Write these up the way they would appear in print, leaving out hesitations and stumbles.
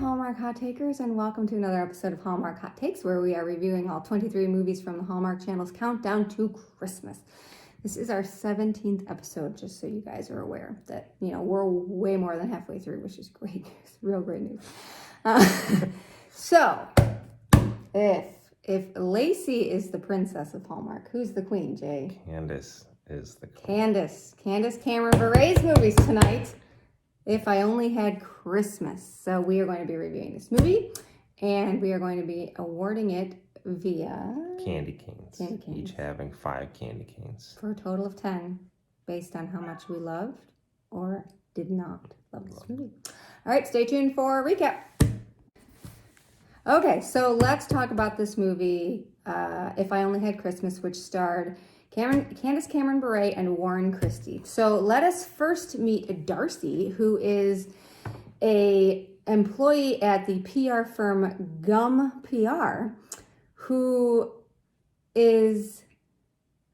Hallmark Hot Takers, and welcome to another episode of Hallmark Hot Takes, where we are reviewing all 23 movies from the Hallmark Channel's Countdown to Christmas. This is our 17th episode, just so you guys are aware that, we're way more than halfway through, which is great news, real great news. So, if Lacey is the princess of Hallmark, who's the queen, Jay? Candace is the queen. Candace Cameron Bure's movies tonight. If I Only Had Christmas. So we are going to be reviewing this movie, and we are going to be awarding it via Candy canes. Each having 5 candy canes. For a total of 10, based on how much we loved or did not love this movie. All right, stay tuned for a recap. Okay, so let's talk about this movie, If I Only Had Christmas, which starred Candace Cameron Bure and Warren Christie. So let us first meet Darcy, who is a employee at the PR firm Gum PR, who is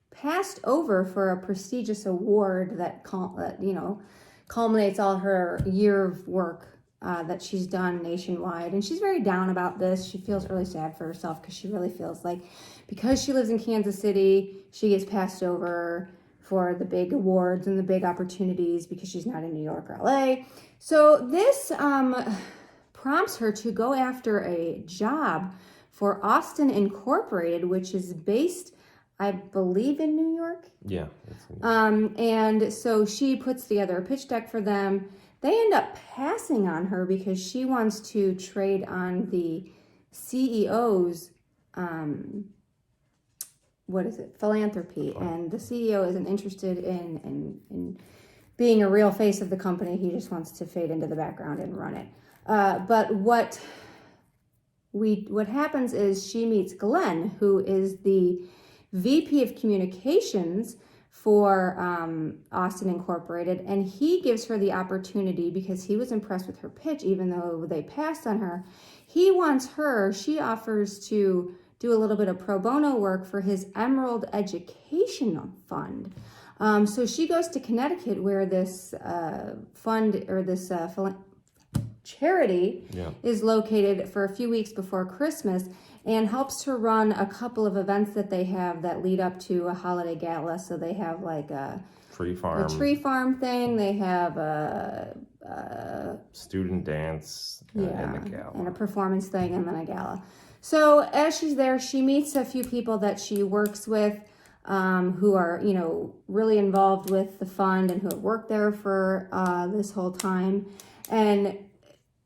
passed over for a prestigious award that culminates all her year of work that she's done nationwide. And she's very down about this. She feels really sad for herself because she really feels like because she lives in Kansas City, she gets passed over for the big awards and the big opportunities because she's not in New York or LA. So this prompts her to go after a job for Austin Incorporated, which is based, I believe, in New York. Yeah. And so she puts together a pitch deck for them. They end up passing on her because she wants to trade on the CEO's philanthropy, and the CEO isn't interested in being a real face of the company. He just wants to fade into the background and run it. But what happens is she meets Glenn, who is the VP of Communications for Austin Incorporated, and he gives her the opportunity because he was impressed with her pitch, even though they passed on her. She offers to do a little bit of pro bono work for his Emerald Educational Fund. So she goes to Connecticut, where this fund or this charity is located, for a few weeks before Christmas, and helps to run a couple of events that they have that lead up to a holiday gala. So they have like a tree farm thing. They have a student dance and a gala. And a performance thing, and then a gala. So as she's there, she meets a few people that she works with who are, really involved with the fund and who have worked there for this whole time. And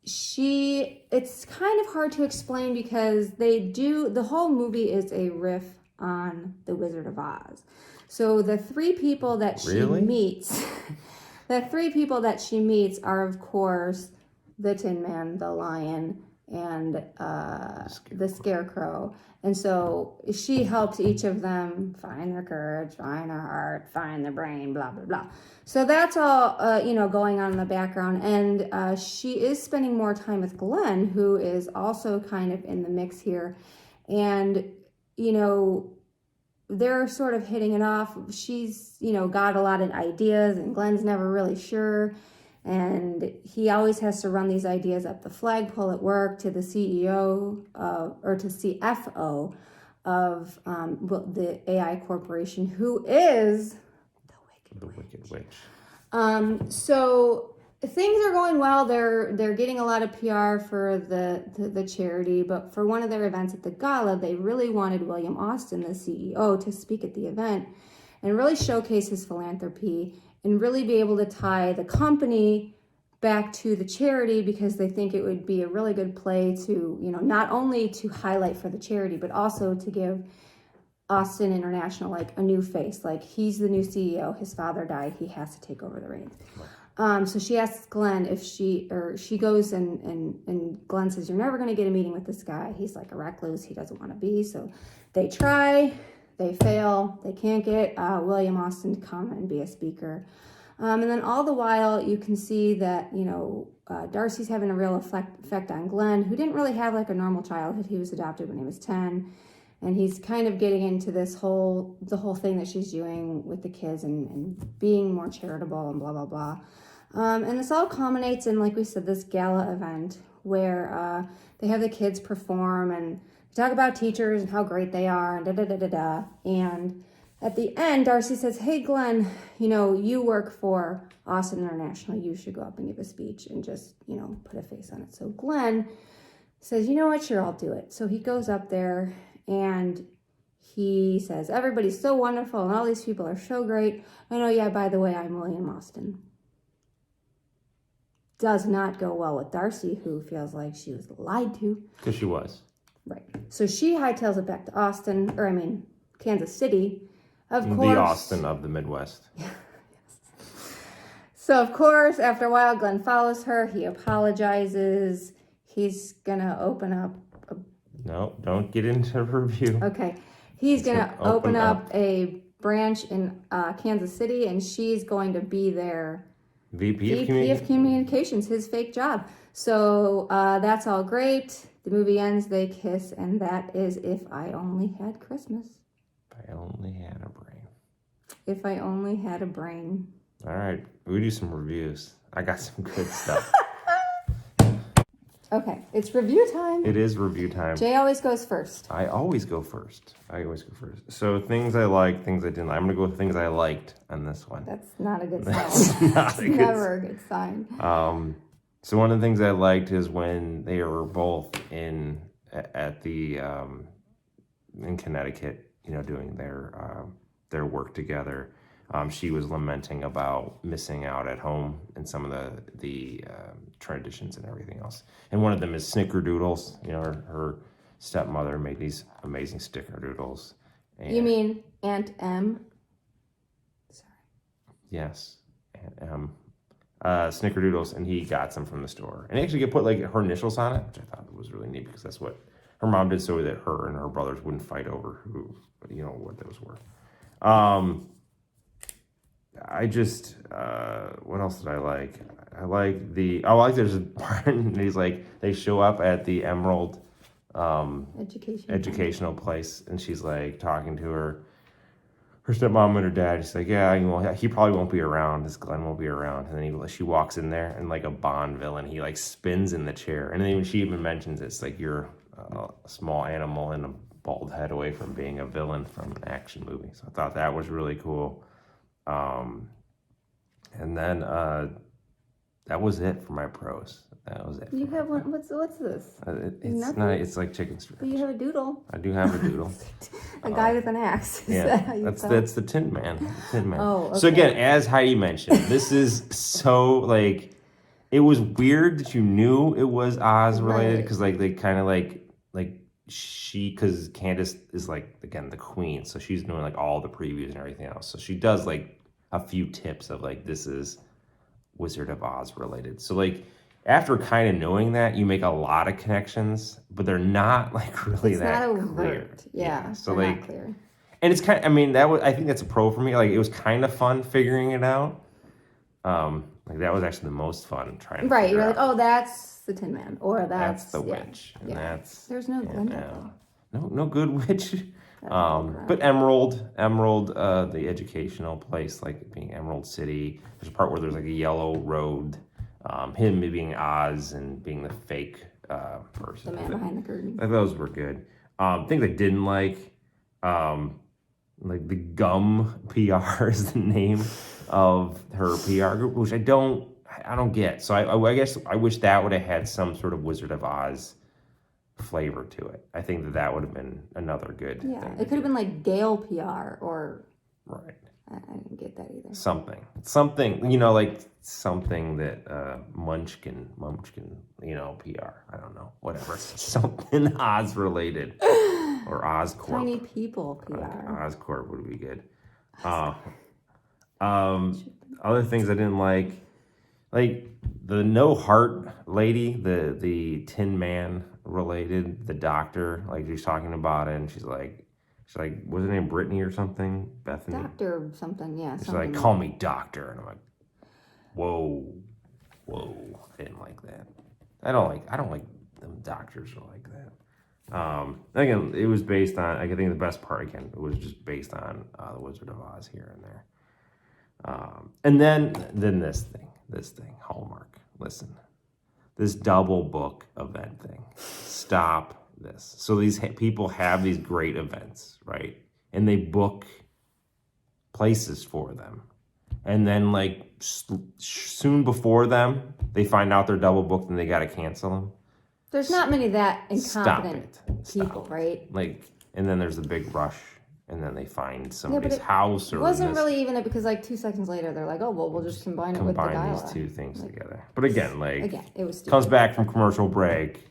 it's kind of hard to explain because the whole movie is a riff on The Wizard of Oz. So the 3 people that she meets, are, of course, the Tin Man, the Lion, and the Scarecrow. And so she helps each of them find their courage, find their heart, find their brain, blah, blah, blah. So that's all, going on in the background. And she is spending more time with Glenn, who is also kind of in the mix here. And, they're sort of hitting it off. She's, got a lot of ideas, and Glenn's never really sure. And he always has to run these ideas up the flagpole at work to the CEO or to CFO of the AI corporation, who is the Wicked Witch. So things are going well. They're getting a lot of PR for the charity, but for one of their events at the gala, they really wanted William Austin, the CEO, to speak at the event and really showcase his philanthropy and really be able to tie the company back to the charity, because they think it would be a really good play to, not only to highlight for the charity, but also to give Austin International like a new face. Like, he's the new CEO. His father died. He has to take over the reins. So she asks Glenn if she goes and Glenn says, "You're never going to get a meeting with this guy. He's like a recluse. He doesn't want to be." So they try. They fail. They can't get William Austin to come and be a speaker. And then all the while, you can see that, Darcy's having a real effect on Glenn, who didn't really have like a normal childhood. He was adopted when he was 10. And he's kind of getting into the whole thing that she's doing with the kids and being more charitable and blah, blah, blah. And this all culminates in, like we said, this gala event where they have the kids perform and talk about teachers and how great they are and da-da-da-da-da. And at the end, Darcy says, hey, Glenn, you work for Austin International. You should go up and give a speech and just, put a face on it. So Glenn says, you know what, sure, I'll do it. So he goes up there and he says, everybody's so wonderful and all these people are so great. And oh yeah, by the way, I'm William Austin. Does not go well with Darcy, who feels like she was lied to. Because she was. Right. So she hightails it back to Kansas City. Of course. The Austin of the Midwest. So, of course, after a while, Glenn follows her. He apologizes. He's going to open up. No, don't get into a review. Okay. He's going to open up a branch in Kansas City, and she's going to be their VP of Communications, his fake job. So, that's all great. The movie ends, they kiss, and that is If I Only Had Christmas. If I only had a brain. If I only had a brain. All right, we do some reviews. I got some good stuff. Okay, it's review time. It is review time. Jay always goes first. I always go first. So things I like, things I didn't like. I'm going to go with things I liked on this one. That's not a good sign. It's never a good sign. So one of the things I liked is when they were both in Connecticut, doing their work together. She was lamenting about missing out at home and some of the traditions and everything else. And one of them is snickerdoodles. Her stepmother made these amazing snickerdoodles. And you mean Aunt M? Sorry. Yes, Aunt M. Snickerdoodles, and he got some from the store. And he actually put like her initials on it, which I thought was really neat because that's what her mom did so that her and her brothers wouldn't fight over what those were. I just, what else did I like? I like there's a part, and he's like, they show up at the Emerald educational place, and she's like talking to her stepmom and her dad. She's like, yeah, he probably won't be around. This Glenn won't be around. And then she walks in there, and like a Bond villain, he like spins in the chair. And then she even mentions it's like you're a small animal and a bald head away from being a villain from an action movie. So I thought that was really cool. And then that was it for my pros. That was it. You have one. What's this? It's not. It's like chicken strips. But you have a doodle. I do have a doodle. A guy with an axe. That's the Tin Man. Oh, okay. So again, as Heidi mentioned, this is so like it was weird that you knew it was Oz related because like they kind of like because Candace is like again the queen, so she's doing like all the previews and everything else. So she does like a few tips of like this is Wizard of Oz related. So like after kind of knowing that, you make a lot of connections, but they're not like really that clear. Yeah. So like, not clear. And it's kind of, I think that's a pro for me. Like it was kind of fun figuring it out. Like that was actually the most fun trying to you're like, oh, that's the Tin Man, or that's the witch, and there's no Glinda. No good witch. But Emerald, the educational place, like being Emerald City. There's a part where there's like a yellow road. Him being Oz and being the fake person. The man behind the curtain. Those were good. Things I didn't like the Gum PR is the name of her PR group, which I don't get. So I guess I wish that would have had some sort of Wizard of Oz flavor to it. I think that would have been another good thing. It could have been like Gale PR or right. I didn't get that either. Something, like something that Munchkin, PR. I don't know, whatever. Something Oz related or Oscorp. Tiny People PR. Oscorp would be good. Other things I didn't like the No Heart lady, the Tin Man related, the doctor. Like she's talking about it, and she's like, was her name Brittany or something? Bethany? Doctor something, yeah. She's like, call me doctor. And I'm like, whoa. I didn't like that. I don't like them doctors are like that. Again, it was based on, I think the best part, again, it was just based on The Wizard of Oz here and there. And then this thing, Hallmark. Listen, this double book event thing. Stop this. So these people have these great events, right? And they book places for them. And then like soon before them, they find out they're double booked and they got to cancel them. There's not many that incompetent Stop people, it. right? Like, and then there's a big rush, and then they find somebody's house or it wasn't really even because like 2 seconds later they're like, oh well, we'll just combine it with the gala. these two things together. But again, it was stupid. Comes back from commercial break,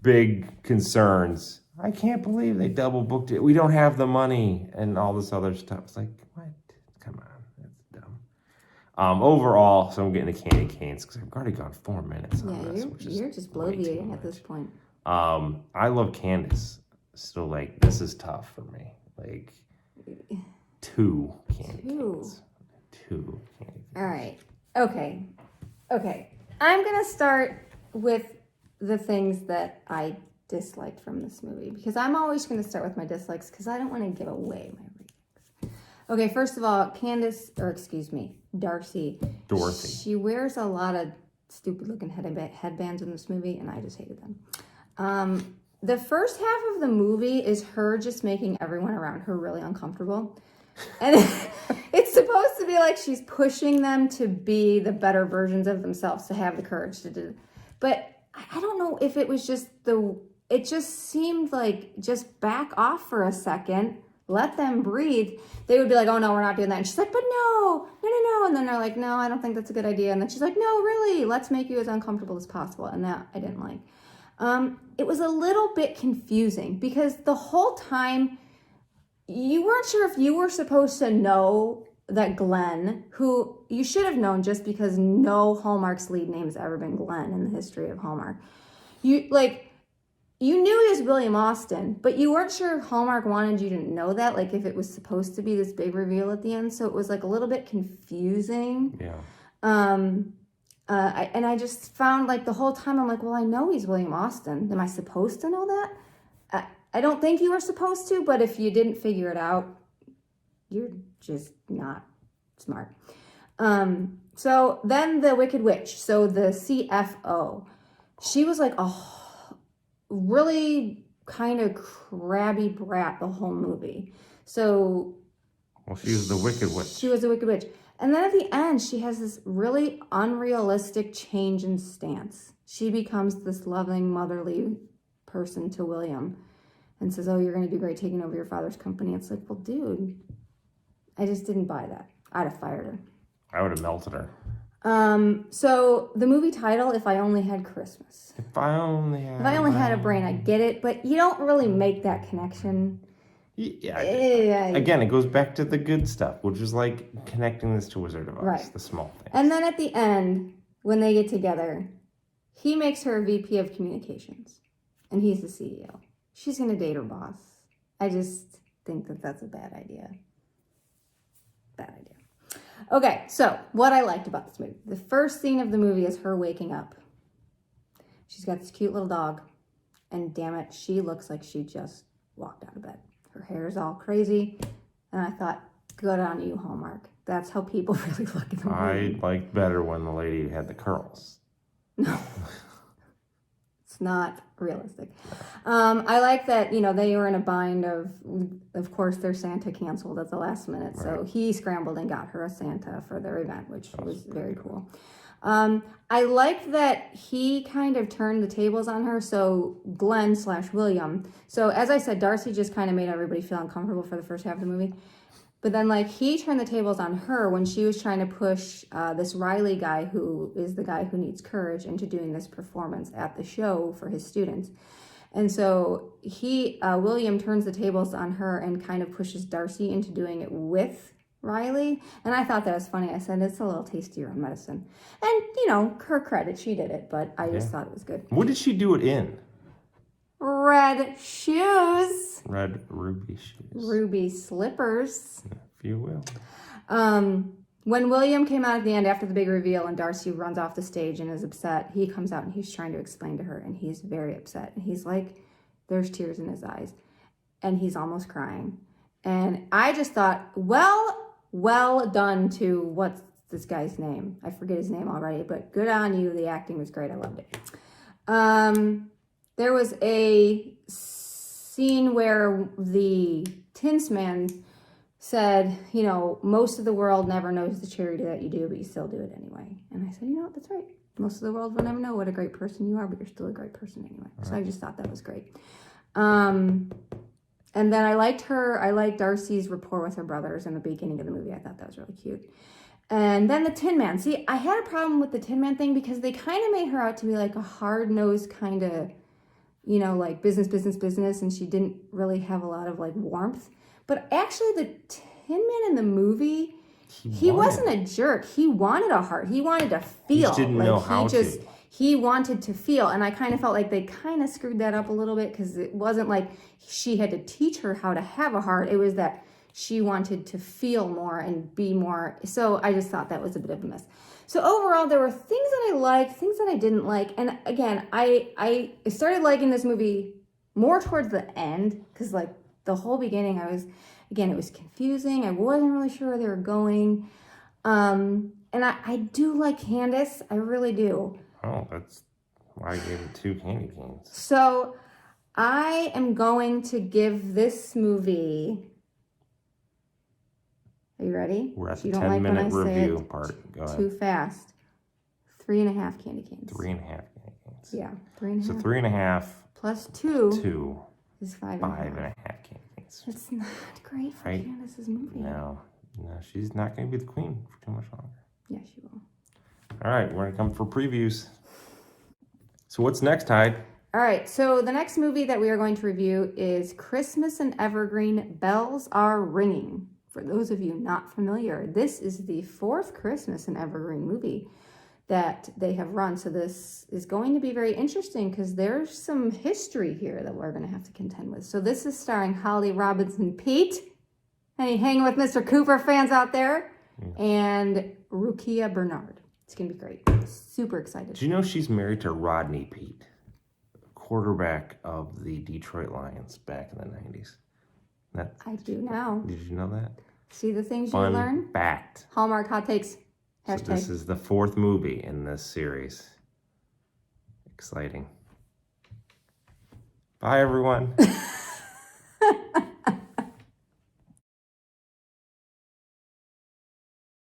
big concerns. I can't believe they double booked it. We don't have the money and all this other stuff. It's like, what? Come on, that's dumb. Overall, so I'm getting the candy canes because I've already gone 4 minutes on this. You're just bloviating at this point. I love Candace. Still, like, this is tough for me. Like, 2 candy canes. 2 candy canes. All right. Okay. I'm going to start with the things that I disliked from this movie because I'm always going to start with my dislikes because I don't want to give away my ratings. Okay, first of all, Dorothy. She wears a lot of stupid looking headbands in this movie and I just hated them. The first half of the movie is her just making everyone around her really uncomfortable. And it's supposed to be like she's pushing them to be the better versions of themselves, to have the courage to do it. But I don't know if it was just it just seemed like just back off for a second, let them breathe. They would be like, oh no, we're not doing that. And she's like, but no. And then they're like, no, I don't think that's a good idea. And then she's like, no, really, let's make you as uncomfortable as possible. And that I didn't like. It was a little bit confusing because the whole time you weren't sure if you were supposed to know that Glenn, who you should have known just because no Hallmark's lead name has ever been Glenn in the history of Hallmark. You knew he was William Austin, but you weren't sure if Hallmark wanted you to know that, like if it was supposed to be this big reveal at the end. So it was like a little bit confusing. Yeah. I just found like the whole time I'm like, well, I know he's William Austin. Am I supposed to know that? I don't think you were supposed to, but if you didn't figure it out, you're just not smart. So then the Wicked Witch, so the CFO, she was like a really kind of crabby brat the whole movie. So she was the Wicked Witch. She was the Wicked Witch. And then at the end, she has this really unrealistic change in stance. She becomes this loving, motherly person to William and says, oh, you're going to do great taking over your father's company. It's like, well, dude, I just didn't buy that. I'd have fired her. I would have melted her. So the movie title, If I Only Had Christmas. If I only had a brain, I get it, but you don't really make that connection. Yeah. Again, it goes back to the good stuff, which is like connecting this to Wizard of Oz, right. The small things. And then at the end, when they get together, he makes her a VP of communications, and he's the CEO. She's going to date her boss. I just think that that's a bad idea. Okay, so what I liked about this movie. The first scene of the movie is her waking up. She's got this cute little dog, and damn it, she looks like she just walked out of bed. Her hair is all crazy, and I thought, good on you, Hallmark. That's how people really look in the movie. I liked better when the lady had the curls. No. It's not realistic. I like that, they were in a bind of course, their Santa canceled at the last minute. Right. So he scrambled and got her a Santa for their event, which was very cool. I like that he kind of turned the tables on her. So Glenn/William. So as I said, Darcy just kind of made everybody feel uncomfortable for the first half of the movie. But then he turned the tables on her when she was trying to push this Riley guy, who is the guy who needs courage, into doing this performance at the show for his students. And so William turns the tables on her and kind of pushes Darcy into doing it with Riley. And I thought that was funny. I said, it's a little taste of your own medicine. And, her credit, she did it, but I just thought it was good. What did she do it in? Red shoes. Red ruby shoes. Ruby slippers. If you will. When William came out at the end after the big reveal and Darcy runs off the stage and is upset, he comes out and he's trying to explain to her and he's very upset. And he's like, there's tears in his eyes. And he's almost crying. And I just thought, well done to what's this guy's name. I forget his name already, but good on you. The acting was great. I loved it. There was a scene where the Tinsman said, you know, most of the world never knows the charity that you do, but you still do it anyway. And I said, you know what, that's right. Most of the world will never know what a great person you are, but you're still a great person anyway. So I just thought that was great. And then I liked Darcy's rapport with her brothers in the beginning of the movie. I thought that was really cute. And then the Tin Man. See, I had a problem with the Tin Man thing because they kind of made her out to be like a hard-nosed kind of, you know, like business, and she didn't really have a lot of like warmth. But actually the Tin Man in the movie, he wasn't a jerk. He wanted a heart. He wanted to feel. He didn't know how to. He wanted to feel. And I kind of felt like they kind of screwed that up a little bit because it wasn't like she had to teach her how to have a heart. It was that she wanted to feel more and be more. So I just thought that was a bit of a mess. So overall, there were things that I liked, things that I didn't like. And again, I started liking this movie more towards the end because like the whole beginning, it was confusing. I wasn't really sure where they were going. And I do like Candace. I really do. Oh, that's why I gave it 2 candy canes. So I am going to give this movie... Are you ready? We're at the 10-minute review part. Go ahead. Too fast. 3.5 candy canes. 3.5 candy canes. Yeah, 3.5. So 3.5 plus 2. 2 is 5.5. 5.5 candy canes. It's not great for Candace's movie. No, she's not going to be the queen for too much longer. Yeah, she will. All right, we're going to come for previews. So what's next, Tide? All right, so the next movie that we are going to review is Christmas in Evergreen, Bells Are Ringing. For those of you not familiar, this is the 4th Christmas in Evergreen movie that they have run. So this is going to be very interesting because there's some history here that we're going to have to contend with. So this is starring Holly Robinson Pete. Any hanging with Mr. Cooper fans out there? Yes. And Rukia Bernard. It's going to be great. Super excited. Do you know she's married to Rodney Pete, quarterback of the Detroit Lions back in the 90s? I do now. Did you know that? See the things you learn? Fun fact. Hallmark hot takes. Hashtag. So this is the 4th movie in this series. Exciting. Bye, everyone.